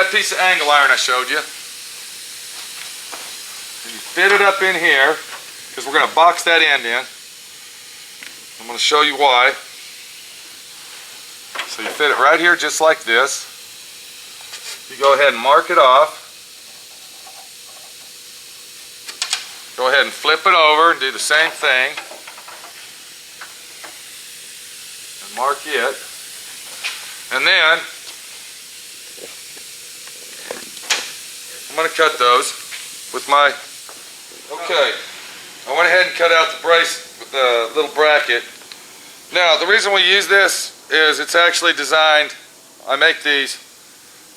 that piece of angle iron I showed you. And you fit it up in here, because we're going to box that end in. I'm going to show you why. So you fit it right here just like this. You go ahead and mark it off. Go ahead and flip it over and do the same thing. And mark it. And then I'm going to cut those with my, okay, I went ahead and cut out the brace with the little bracket. Now the reason we use this is it's actually designed, I make these,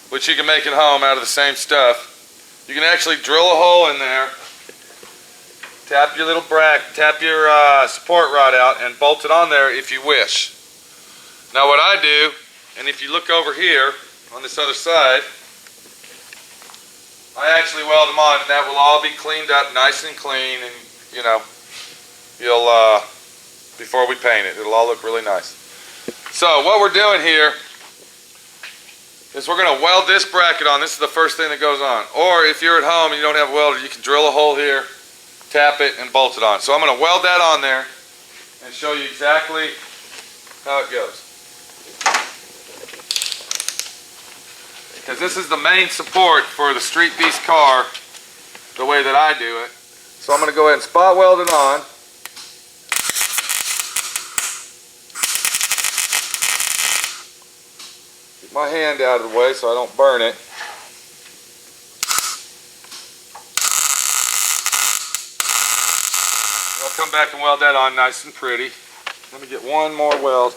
which you can make at home out of the same stuff. You can actually drill a hole in there, tap your little tap your support rod out and bolt it on there if you wish. Now what I do, and if you look over here on this other side, I actually weld them on, and that will all be cleaned up nice and clean, and you know, you'll before we paint it, it'll all look really nice. So what we're doing here is we're going to weld this bracket on. This is the first thing that goes on. Or if you're at home and you don't have a welder, you can drill a hole here, tap it, and bolt it on. So I'm going to weld that on there and show you exactly how it goes. Because this is the main support for the Street Beast car, the way that I do it. So I'm going to go ahead and spot weld it on. Get my hand out of the way so I don't burn it. And I'll come back and weld that on nice and pretty. Let me get one more weld.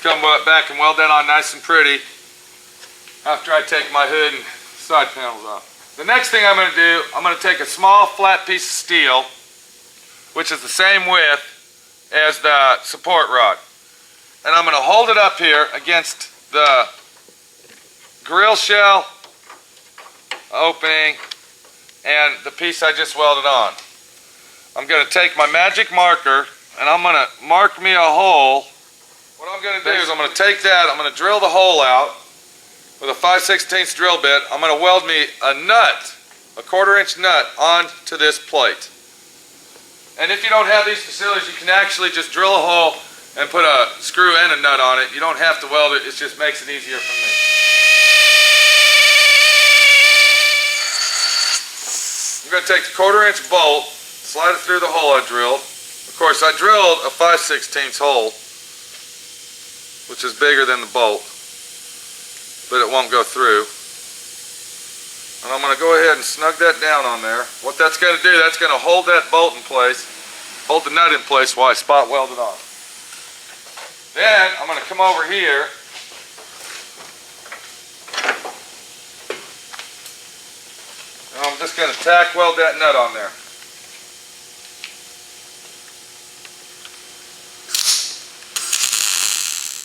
Come back and weld that on nice and pretty after I take my hood and side panels off. The next thing I'm going to do, I'm going to take a small flat piece of steel, which is the same width as the support rod, and I'm going to hold it up here against the grill shell opening and the piece I just welded on. I'm going to take my magic marker and I'm going to mark me a hole. What I'm going to do is I'm going to take that, I'm going to drill the hole out with a 5/16 drill bit. I'm going to weld me a nut, a 1/4 inch nut, onto this plate. And if you don't have these facilities, you can actually just drill a hole and put a screw and a nut on it. You don't have to weld it, it just makes it easier for me. I'm going to take the 1/4 inch bolt, slide it through the hole I drilled. Of course, I drilled a 5/16 hole, which is bigger than the bolt, but it won't go through. And I'm going to go ahead and snug that down on there. What that's going to do, that's going to hold that bolt in place, hold the nut in place while I spot weld it on. Then I'm going to come over here and I'm just going to tack weld that nut on there.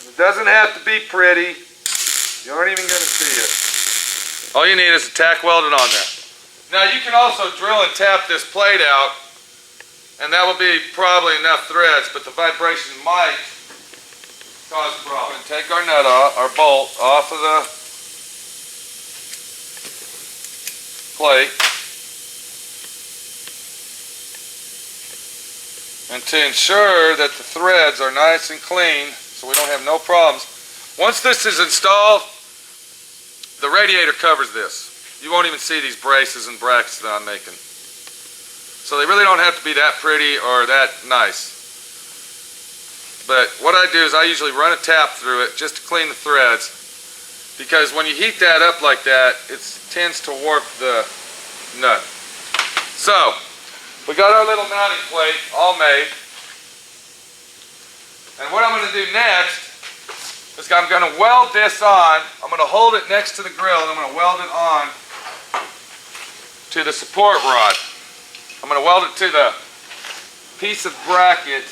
It doesn't have to be pretty. You aren't even going to see it. All you need is a tack welded on there. Now you can also drill and tap this plate out, and that will be probably enough threads, but the vibration might cause a problem. We're going to take our nut off, our bolt off of the plate. And to ensure that the threads are nice and clean, so we don't have no problems. Once this is installed, the radiator covers this. You won't even see these braces and brackets that I'm making. So they really don't have to be that pretty or that nice. But what I do is I usually run a tap through it just to clean the threads, because when you heat that up like that, it tends to warp the nut. So, we got our little mounting plate all made. And what I'm going to do next is I'm going to weld this on. I'm going to hold it next to the grill and I'm going to weld it on to the support rod. I'm going to weld it to the piece of bracket,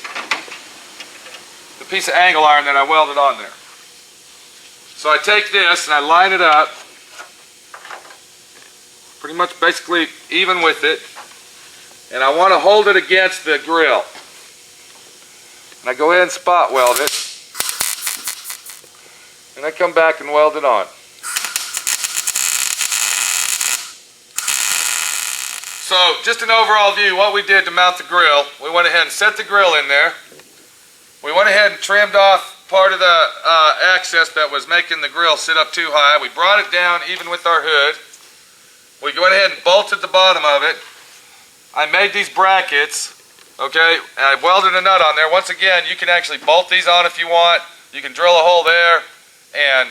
the piece of angle iron that I welded on there. So I take this and I line it up pretty much basically even with it, and I want to hold it against the grill. And I go ahead and spot weld it. And I come back and weld it on. So, just an overall view, what we did to mount the grill. We went ahead and set the grill in there. We went ahead and trimmed off part of the access that was making the grill sit up too high. We brought it down even with our hood. We went ahead and bolted the bottom of it. I made these brackets, okay, and I welded a nut on there. Once again, you can actually bolt these on if you want. You can drill a hole there and,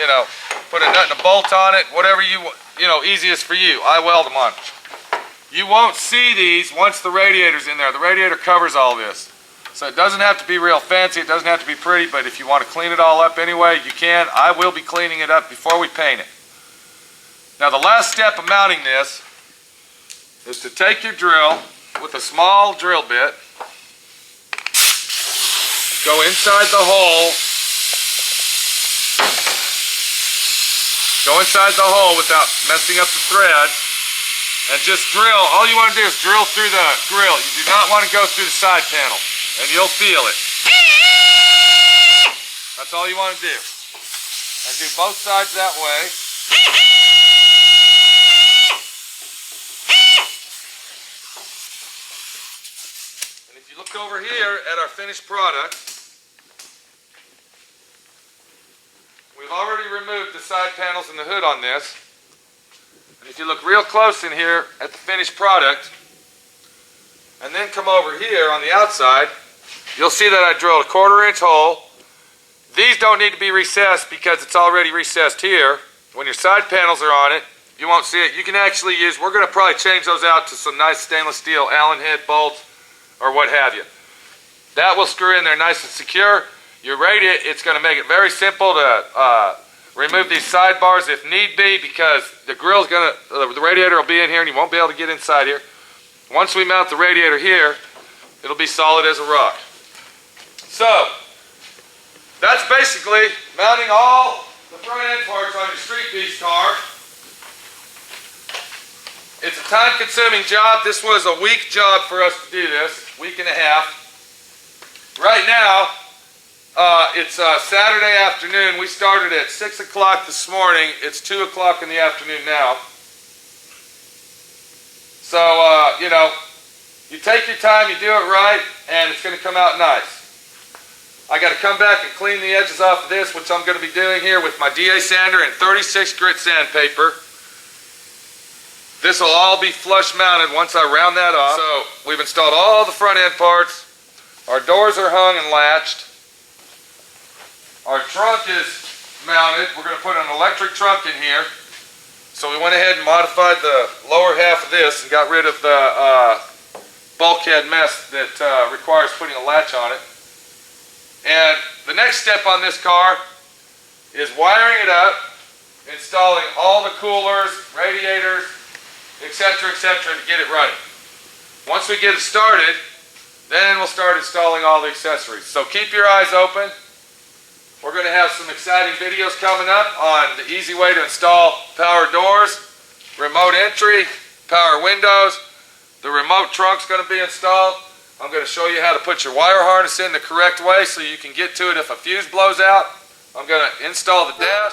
you know, put a nut and a bolt on it, whatever you know, easiest for you. I weld them on. You won't see these once the radiator's in there. The radiator covers all this. So it doesn't have to be real fancy, it doesn't have to be pretty, but if you want to clean it all up anyway, you can. I will be cleaning it up before we paint it. Now the last step of mounting this is to take your drill with a small drill bit, go inside the hole, without messing up the thread, and just drill. All you want to do is drill through the grill. You do not want to go through the side panel, and you'll feel it. That's all you want to do. And do both sides that way. And if you look over here at our finished product, we've already removed the side panels and the hood on this. And if you look real close in here at the finished product, and then come over here on the outside, you'll see that I drilled a 1/4 inch hole. These don't need to be recessed because it's already recessed here. When your side panels are on it, you won't see it. You can actually use, we're going to probably change those out to some nice stainless steel Allen head bolts or what have you. That will screw in there nice and secure. Your radiator, it's going to make it very simple to remove these sidebars if need be, because the grill's going to, the radiator will be in here and you won't be able to get inside here. Once we mount the radiator here, it'll be solid as a rock. So, that's basically mounting all the front end parts on your Street Beast car. It's a time-consuming job. This was a week job for us to do this, week and a half. Right now, it's Saturday afternoon. We started at 6 o'clock this morning. It's 2 o'clock in the afternoon now. So, you know, you take your time, you do it right, and it's going to come out nice. I got to come back and clean the edges off of this, which I'm going to be doing here with my DA sander and 36 grit sandpaper. This will all be flush mounted once I round that off. So, we've installed all the front end parts. Our doors are hung and latched. Our trunk is mounted. We're going to put an electric trunk in here. So we went ahead and modified the lower half of this and got rid of the bulkhead mess that requires putting a latch on it. And the next step on this car is wiring it up, installing all the coolers, radiators, etc., to get it running. Once we get it started, then we'll start installing all the accessories. So keep your eyes open. We're going to have some exciting videos coming up on the easy way to install power doors, remote entry, power windows. The remote trunk's going to be installed. I'm going to show you how to put your wire harness in the correct way so you can get to it if a fuse blows out. I'm going to install the dash.